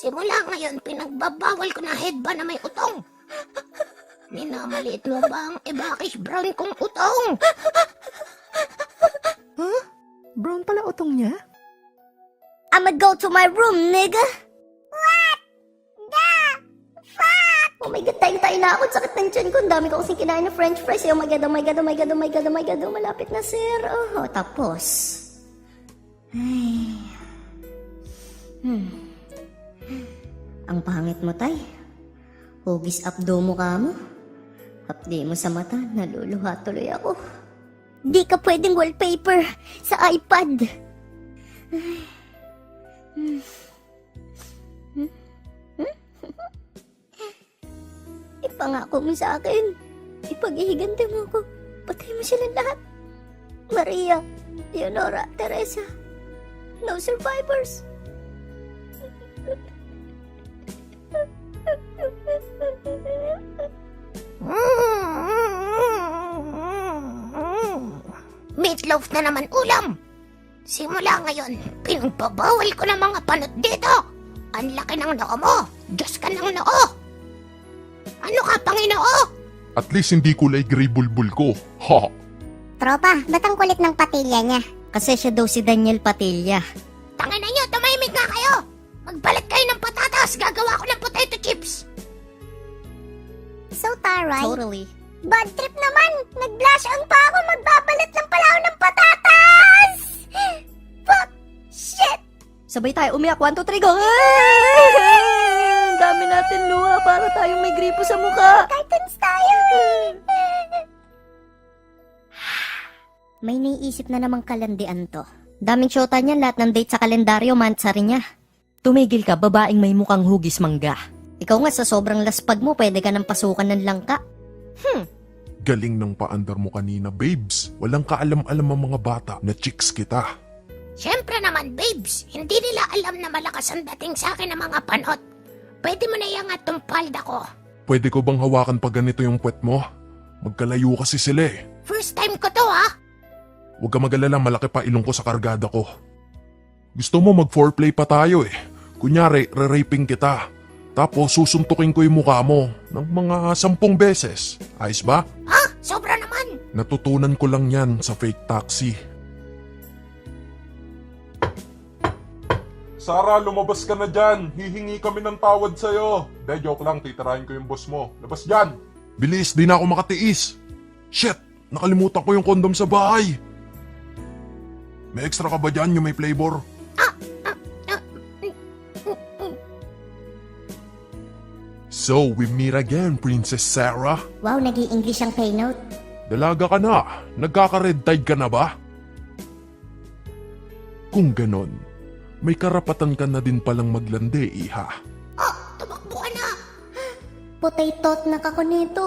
Simula ngayon, pinagbabawal ko na headband na may utong. Minamaliit mo ba ang ebakish brown kong utong? Huh? Brown pala utong niya? I'ma go to my room, nigga. What the fuck? Oh my God, tayo na ako. Sakit ng tiyan ko. Ang dami ko kasing kinain na french fries. Oh my God, oh my God, oh my God, oh my God, oh my God. Oh, malapit na, sir. Oh, tapos. Ay. Ang pangit mo, tay. Hugis abdo mo ka mo. Hapdi mo sa mata, naluluha tuloy ako. Di ka pwedeng wallpaper sa iPad. Ipangako mo sa akin. Ipag-ihigante mo ako. Patay mo sila lahat. Maria, Leonora, Teresa. No survivors. Meatloaf na naman ulam. Simula ngayon, pinagbabawal ko ng mga panot dito. Ang laki ng noo mo. Diyos ka ng noo. Ano ka, Panginoo? At least hindi kulay gray bulbul ko. Ha! Tropa, ba't ang kulit ng patilya niya? Kasi siya daw si Daniel Patilla. Tangina niyo, tumahimik nga kayo. Magbalat kayo ng patatas. Gagawa ko ng potato chips. So, Taray, Totally. bad trip naman! Nag-blush on pa ako, magbabalat lang pala ako ng patatas! Fuck! Shit! Sabay tayo umiyak. 1, 2, 3, go! Ang dami natin luha para tayong may gripo sa mukha. Cartoons tayo! May naiisip na namang kalandian to. Daming syota niya, lahat ng date sa kalendaryo, mansa rin niya. Tumigil ka, babaeng may mukhang hugis mangga. Ikaw nga, sa sobrang laspag mo, pwede ka nang pasukan ng langka. Galing ng paandar mo kanina, babes. Walang kaalam-alam ang mga bata na chicks kita. Siyempre naman, babes. Hindi nila alam na malakas ang dating sa akin ng mga panot. Pwede mo na iangat tong palda ko. Pwede ko bang hawakan pag ganito yung puwet mo? Magkalayo kasi sila eh. First time ko to, ha? Huwag ka mag-alala, malaki pa ilong ko sa kargada ko. Gusto mo mag-foreplay pa tayo eh. Kunyari, re-raping kita. Tapos susuntukin ko yung mukha mo ng mga 10 beses. Ayos ba? Ha? Sobra naman. Natutunan ko lang yan sa fake taxi. Sara, lumabas ka na dyan. Hihingi kami ng tawad sa'yo. De, joke lang, titirahin ko yung boss mo. Labas dyan! Bilis, di na ako makatiis. Shit, nakalimutan ko yung kondom sa bahay. May extra ka ba dyan yung may flavor? So, we meet again, Princess Sarah. Wow, nag-i-English ang keynote. Dalaga ka na. Nagkaka-red tide ka na ba? Kung ganon, may karapatan ka na din palang maglande, iha. Tumakbo ka na. Potato na ako nito.